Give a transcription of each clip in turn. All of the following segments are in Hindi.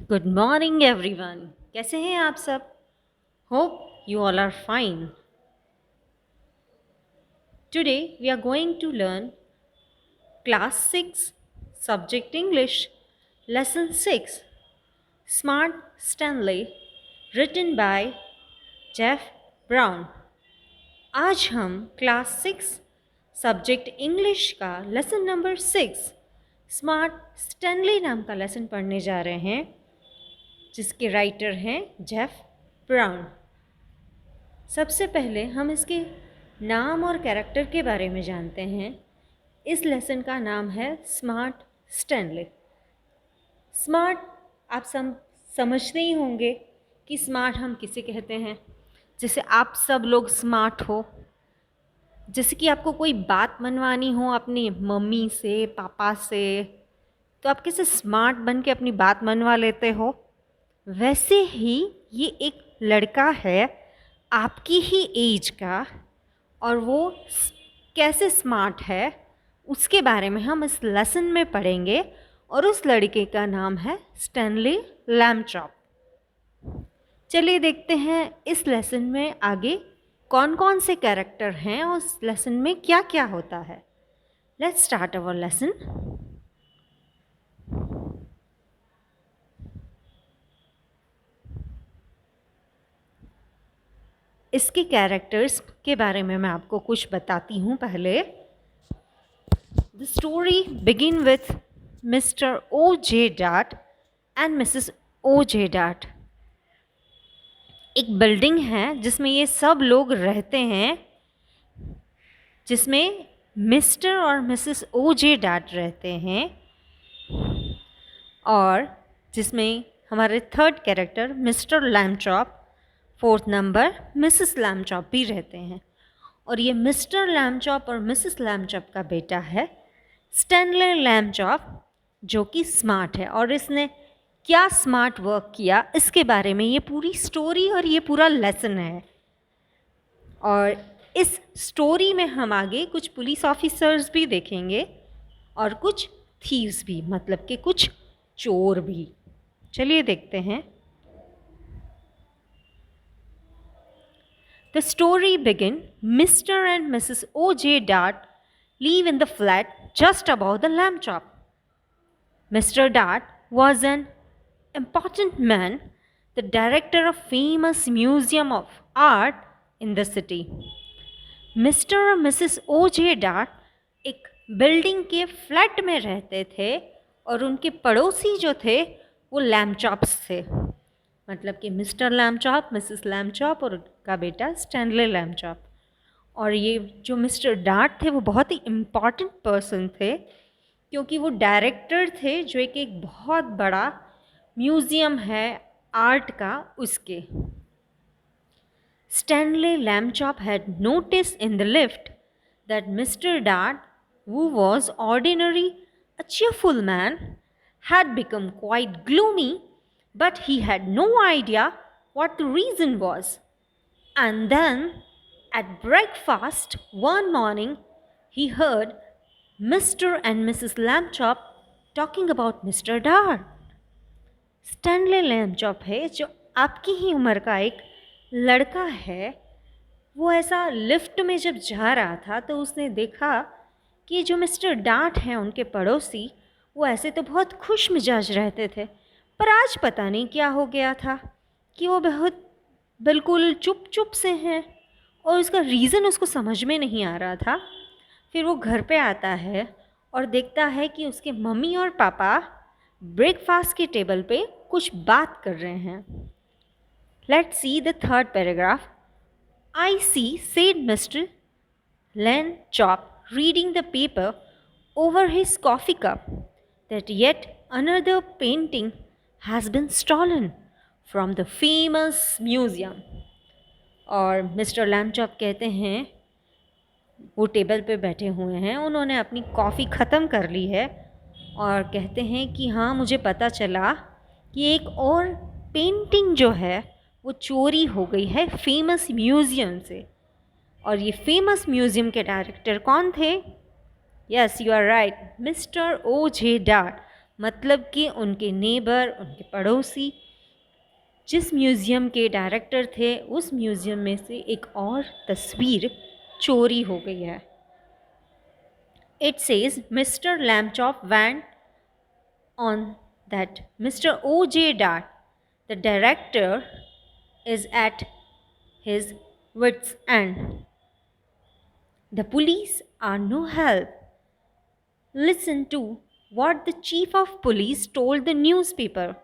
Good morning everyone. कैसे हैं आप सब? Hope you all are fine. Today we are going to learn class 6 subject English lesson 6 Smart Stanley written by Jeff Brown. आज हम क्लास 6 सब्जेक्ट इंग्लिश का लेसन नंबर 6 स्मार्ट स्टैनली नाम का लेसन पढ़ने जा रहे हैं, जिसके राइटर हैं जेफ ब्राउन। सबसे पहले हम इसके नाम और कैरेक्टर के बारे में जानते हैं। इस लेसन का नाम है स्मार्ट स्टैनली। स्मार्ट आप समझते ही होंगे कि स्मार्ट हम किसे कहते हैं। जैसे आप सब लोग स्मार्ट हो, जैसे कि आपको कोई बात मनवानी हो अपनी मम्मी से, पापा से, तो आप कैसे स्मार्ट बन के अपनी बात मनवा लेते हो। वैसे ही ये एक लड़का है आपकी ही एज का, और वो कैसे स्मार्ट है उसके बारे में हम इस लेसन में पढ़ेंगे। और उस लड़के का नाम है स्टैनली लैम्बचॉप। चलिए देखते हैं इस लेसन में आगे कौन कौन से कैरेक्टर हैं और उस लेसन में क्या क्या होता है। Let's start our lesson. इसके कैरेक्टर्स के बारे में मैं आपको कुछ बताती हूँ पहले। The story begin with mister O J dot and missus O J dot. एक बिल्डिंग है जिसमें ये सब लोग रहते हैं, जिसमें मिस्टर और मिसेस ओ जे डाट रहते हैं, और जिसमें हमारे third character Mr Lambchop, fourth number Mrs Lambchop भी रहते हैं। और ये मिस्टर लैम्बचॉप और मिसेस लैम्बचॉप का बेटा है स्टैनली लैम्बचॉप, जो कि स्मार्ट है। और इसने क्या स्मार्ट वर्क किया इसके बारे में ये पूरी स्टोरी और ये पूरा लेसन है। और इस स्टोरी में हम आगे कुछ पुलिस ऑफिसर्स भी देखेंगे और कुछ थीव्स भी, मतलब कि कुछ चोर भी। चलिए देखते हैं। The story begins. Mr. and Mrs. O.J. Dart live in the flat just above the lamb shop. Mr. Dart was an important man, the director of famous museum of art in the city. Mr. और Mrs. O.J. Dart एक बिल्डिंग के फ्लैट में रहते थे, और उनके पड़ोसी जो थे वो लैम्बचॉप्स थे। मतलब कि मिस्टर लैम्बचॉप, मिसेस लैम्बचॉप और उनका बेटा स्टैनली लैम्बचॉप। और ये जो मिस्टर डार्ट थे वो बहुत ही इम्पॉर्टेंट पर्सन थे, क्योंकि वो डायरेक्टर थे जो एक बहुत बड़ा म्यूज़ियम है आर्ट का, उसके। Stanley Lambchop had noticed in the lift that Mr. Dart, who was ordinary a cheerful man, had become quite gloomy, but he had no idea what the reason was. And then, at breakfast one morning, he heard Mr. and Mrs. Lambchop talking about Mr. Dart. Stanley Lambchop है जो आपकी ही उम्र का एक लड़का है। वो ऐसा लिफ्ट में जब जा रहा था तो उसने देखा कि जो मिस्टर डार्ट हैं उनके पड़ोसी, वो ऐसे तो बहुत खुश मिजाज रहते थे, पर आज पता नहीं क्या हो गया था कि वो बहुत बिल्कुल चुप चुप से हैं, और उसका रीज़न उसको समझ में नहीं आ रहा था। फिर वो घर पे आता है और देखता है कि उसके मम्मी और पापा ब्रेकफास्ट के टेबल पे कुछ बात कर रहे हैं। Let's see the third paragraph. I see, said Mr. Lambchop, reading the paper over his coffee cup, that yet another painting has been stolen from the famous museum. और मिस्टर लैम्बचॉप कहते हैं, वो टेबल पे बैठे हुए हैं, उन्होंने अपनी कॉफ़ी ख़त्म कर ली है, और कहते हैं कि हाँ, मुझे पता चला कि एक और पेंटिंग जो है वो चोरी हो गई है फेमस म्यूज़ियम से। और ये फेमस म्यूज़ियम के डायरेक्टर कौन थे? Yes, you are right, Mr O J Dart, मतलब कि उनके नेबर, उनके पड़ोसी जिस म्यूज़ियम के डायरेक्टर थे, उस म्यूज़ियम में से एक और तस्वीर चोरी हो गई है। It says Mr. Lambchop went on that Mr. O.J. Dart, the director, is at his wits' end. The police are no help. Listen to what the chief of police told the newspaper.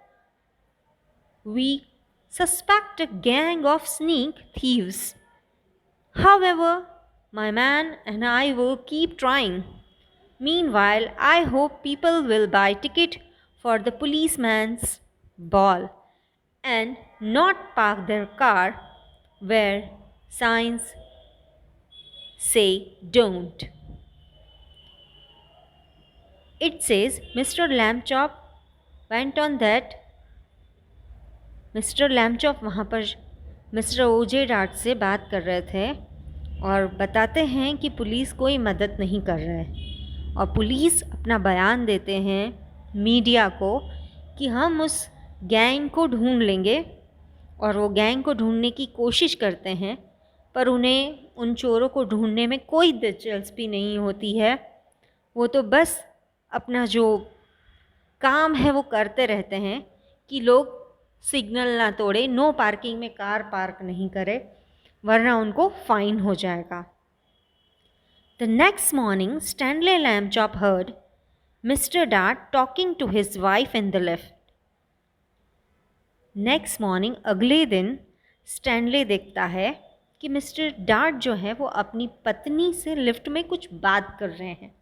We suspect a gang of sneak thieves. However, my man and I will keep trying. Meanwhile, I hope people will buy ticket for the policeman's ball and not park their car where signs say don't. It says Mr. Lambchop went on that. Mr Lambchop वहाँ पर मिस्टर ओजे डार्ट से बात कर रहे थे और बताते हैं कि पुलिस कोई मदद नहीं कर रहा है, और पुलिस अपना बयान देते हैं मीडिया को कि हम उस गैंग को ढूंढ लेंगे, और वो गैंग को ढूंढने की कोशिश करते हैं, पर उन्हें उन चोरों को ढूंढने में कोई दिलचस्पी नहीं होती है। वो तो बस अपना जो काम है वो करते रहते हैं कि लोग सिग्नल ना तोड़े, नो पार्किंग में कार पार्क नहीं करे, वरना उनको फाइन हो जाएगा। The next morning, Stanley Lambchop heard Mr. Dart talking to his wife in the lift. Next morning, अगले दिन स्टैनले देखता है कि मिस्टर डार्ट जो है वो अपनी पत्नी से लिफ्ट में कुछ बात कर रहे हैं।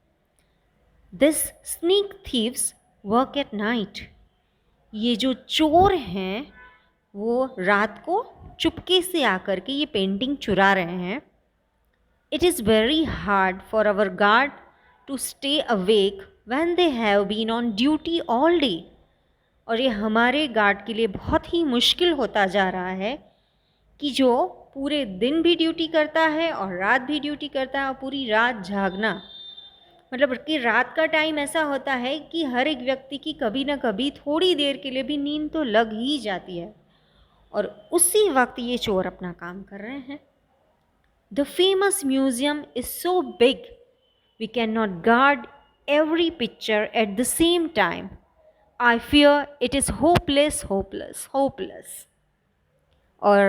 This sneak thieves work at night. ये जो चोर हैं वो रात को चुपके से आकर के ये पेंटिंग चुरा रहे हैं। It is very hard for our guard to stay awake when they have been on duty all day. और ये हमारे गार्ड के लिए बहुत ही मुश्किल होता जा रहा है कि जो पूरे दिन भी ड्यूटी करता है और रात भी ड्यूटी करता है, और पूरी रात जागना, मतलब कि रात का टाइम ऐसा होता है कि हर एक व्यक्ति की कभी ना कभी थोड़ी देर के लिए भी नींद तो लग ही जाती है, और उसी वक्त ये चोर अपना काम कर रहे हैं। The famous museum is so big we cannot guard every picture at the same time. I fear it is hopeless hopeless hopeless. और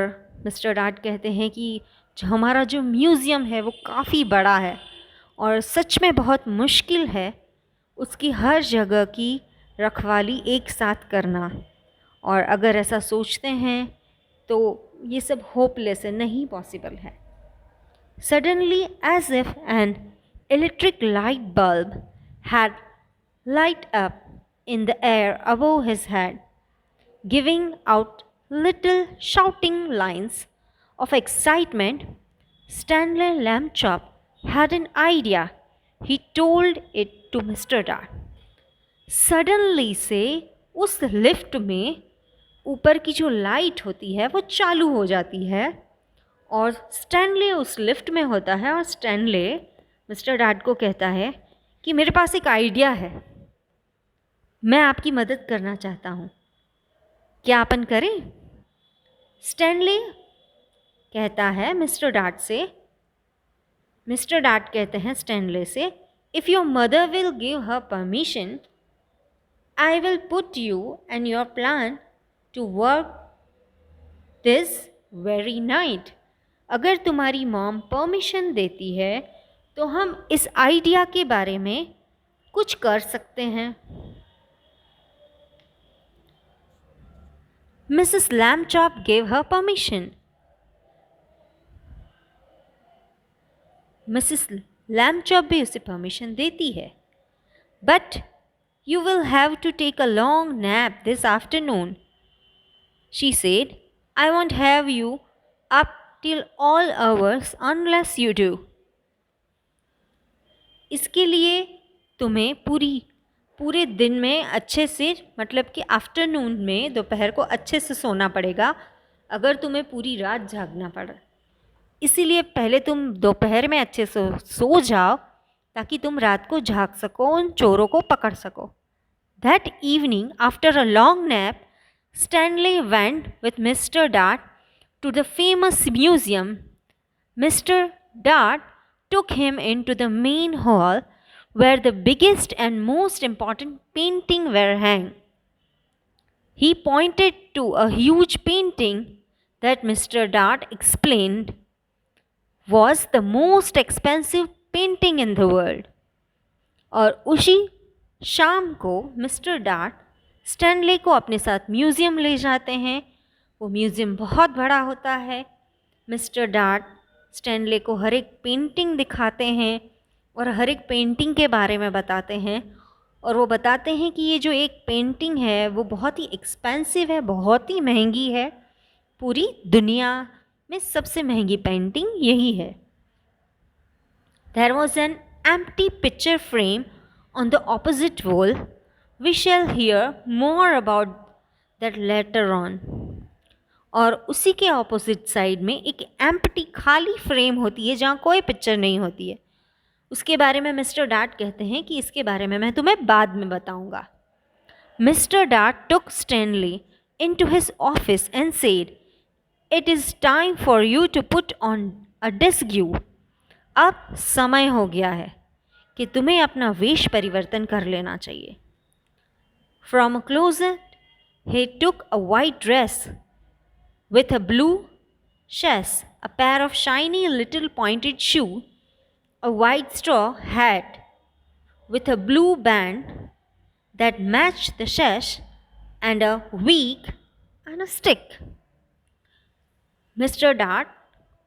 मिस्टर डार्ट कहते हैं कि हमारा जो म्यूज़ियम है वो काफ़ी बड़ा है और सच में बहुत मुश्किल है उसकी हर जगह की रखवाली एक साथ करना, और अगर ऐसा सोचते हैं तो ये सब होपलेस है, नहीं पॉसिबल है। Suddenly as if an electric light bulb had light up in the air above his head, giving out little shouting lines of excitement. Stanley Lambchop had an idea. He told it to Mr. Dart. Suddenly से उस लिफ्ट में ऊपर की जो लाइट होती है वो चालू हो जाती है, और स्टैनले उस लिफ्ट में होता है, और स्टैनले मिस्टर डार्ट को कहता है कि मेरे पास एक आइडिया है, मैं आपकी मदद करना चाहता हूँ, क्या अपन करें? स्टैनले कहता है मिस्टर डार्ट से, मिस्टर डार्ट कहते हैं स्टैनले से, if your mother will give her permission I will put you and your plan to work this very night. अगर तुम्हारी मॉम परमिशन देती है तो हम इस आइडिया के बारे में कुछ कर सकते हैं। Mrs. Lambchop gave her permission. Mrs. Lambchop भी उसे परमिशन देती है। But you will have to take a long nap this afternoon, she said. I won't have you up till all hours unless you do. इसके लिए तुम्हें पूरे दिन में अच्छे से, मतलब कि आफ्टरनून में, दोपहर को अच्छे से सोना पड़ेगा अगर तुम्हें पूरी रात जागना पड़ा। इसीलिए पहले तुम दोपहर में अच्छे से सो जाओ ताकि तुम रात को जाग सको, उन चोरों को पकड़ सको। That evening, after a long nap, Stanley went with Mr. Dart to the famous museum. Mr. Dart took him into the main hall where the biggest and most important paintings were hung. He pointed to a huge painting that Mr. Dart explained was the most expensive painting in the world. और उसी शाम को मिस्टर डार्ट स्टैनले को अपने साथ म्यूज़ियम ले जाते हैं। वो म्यूज़ियम बहुत बड़ा होता है। मिस्टर डार्ट स्टैनले को हर एक पेंटिंग दिखाते हैं और हर एक पेंटिंग के बारे में बताते हैं, और वो बताते हैं कि ये जो एक पेंटिंग है वो बहुत ही एक्सपेंसिव है, बहुत ही महंगी है, पूरी दुनिया में सबसे महंगी पेंटिंग यही है। There was an empty picture frame on the opposite wall. We shall hear more about that later on. और उसी के ऑपोजिट साइड में एक एम्प्टी खाली फ्रेम होती है जहाँ कोई पिक्चर नहीं होती है। उसके बारे में मिस्टर डार्ट कहते हैं कि इसके बारे में मैं तुम्हें बाद में बताऊंगा। Mister dart took Stanley into his office and said, "It is time for you to put on a disguise." अब समय हो गया है कि तुम्हें अपना वेश परिवर्तन कर लेना चाहिए। From a closet, he took a white dress with a blue chaise, a pair of shiny little pointed shoes, a white straw hat with a blue band that matched the sash, and a wig and a stick. Mister dart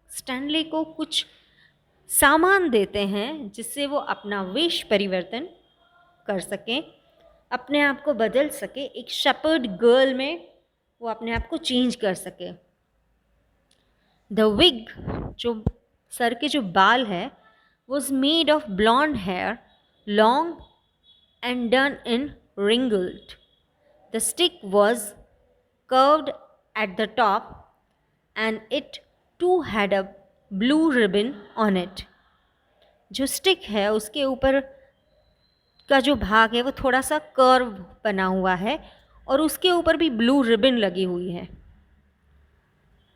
Stanley को कुछ सामान देते हैं जिससे वो अपना वेश परिवर्तन कर सकें, अपने आप को बदल सके, एक शेपर्ड गर्ल में वो अपने आप को चेंज कर सके। द विग, जो सर के जो बाल है, was made of blonde hair, long and done in ringlets. The stick was curved at the top and it too had a blue ribbon on it. जो स्टिक है उसके ऊपर का जो भाग है वो थोड़ा सा कर्व बना हुआ है और उसके ऊपर भी ब्लू रिबन लगी हुई है।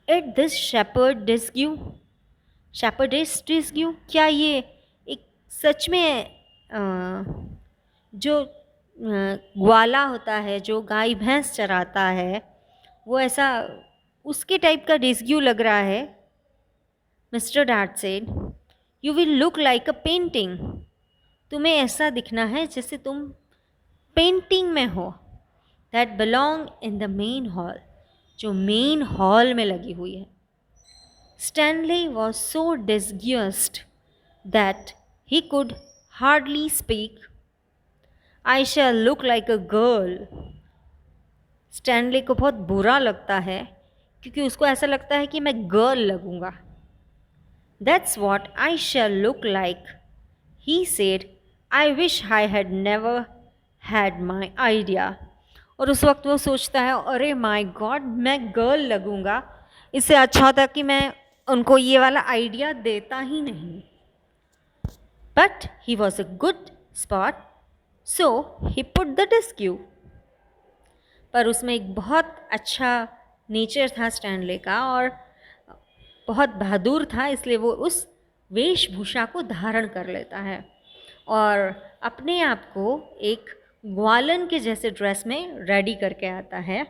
एट दिस शेपर्डेस डिस्ग्यू, क्या ये एक सच में जो ग्वाला होता है, जो गाय भैंस चराता है, वो ऐसा उसके टाइप का डिस्ग्यू लग रहा है। Mr Dart said, "you will look like a painting." तुम्हें ऐसा दिखना है जैसे तुम पेंटिंग में हो। That belong in the main hall, जो मेन हॉल में लगी हुई है। Stanley was so disguised that he could hardly speak. I shall look like a girl. Stanley को बहुत बुरा लगता है क्योंकि उसको ऐसा लगता है कि मैं गर्ल लगूंगा। That's what I shall look like, he said. I wish I had never had my idea. और उस वक्त वो सोचता है, अरे माई गॉड, मैं गर्ल लगूंगा, इससे अच्छा होता कि मैं उनको ये वाला आइडिया देता ही नहीं। But he was a good sport, so he put the disguise. पर उसमें एक बहुत अच्छा नेचर था स्टैनले का और बहुत बहादुर था, इसलिए वो उस वेशभूषा को धारण कर लेता है और अपने आप को एक ग्वालन के जैसे ड्रेस में रेडी करके आता है।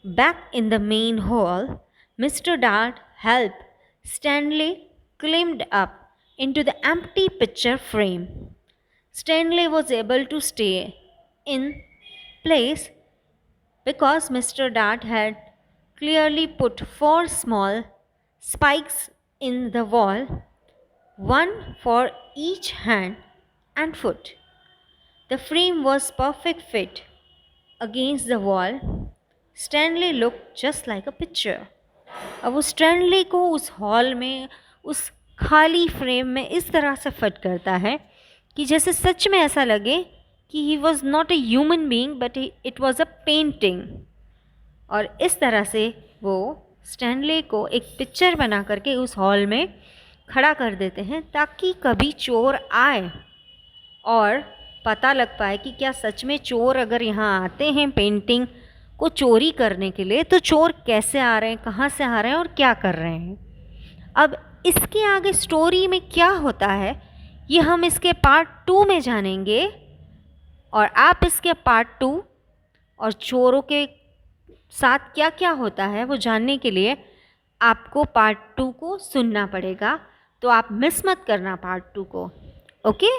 Back in the main hall, Mr Dart help Stanley climbed up into the empty picture frame. Stanley was able to stay in place because Mr. Dart had clearly put 4 small spikes in the wall, one for each hand and foot. The frame was perfect fit against the wall. Stanley looked just like a picture. अब वो स्टैनली को उस हॉल में, उस खाली फ्रेम में इस तरह से फिट करता है कि जैसे सच में ऐसा लगे कि he was not a human being but it was a painting. और इस तरह से वो स्टैनले को एक पिक्चर बना करके उस हॉल में खड़ा कर देते हैं ताकि कभी चोर आए और पता लग पाए कि क्या सच में चोर अगर यहाँ आते हैं पेंटिंग को चोरी करने के लिए तो चोर कैसे आ रहे हैं, कहाँ से आ रहे हैं और क्या कर रहे हैं। अब इसके आगे स्टोरी में क्या होता है ये हम इसके पार्ट 2 में जानेंगे, और आप इसके पार्ट 2 और चोरों के साथ क्या क्या होता है वो जानने के लिए आपको पार्ट 2 को सुनना पड़ेगा। तो आप मिस मत करना पार्ट 2 को। ओके।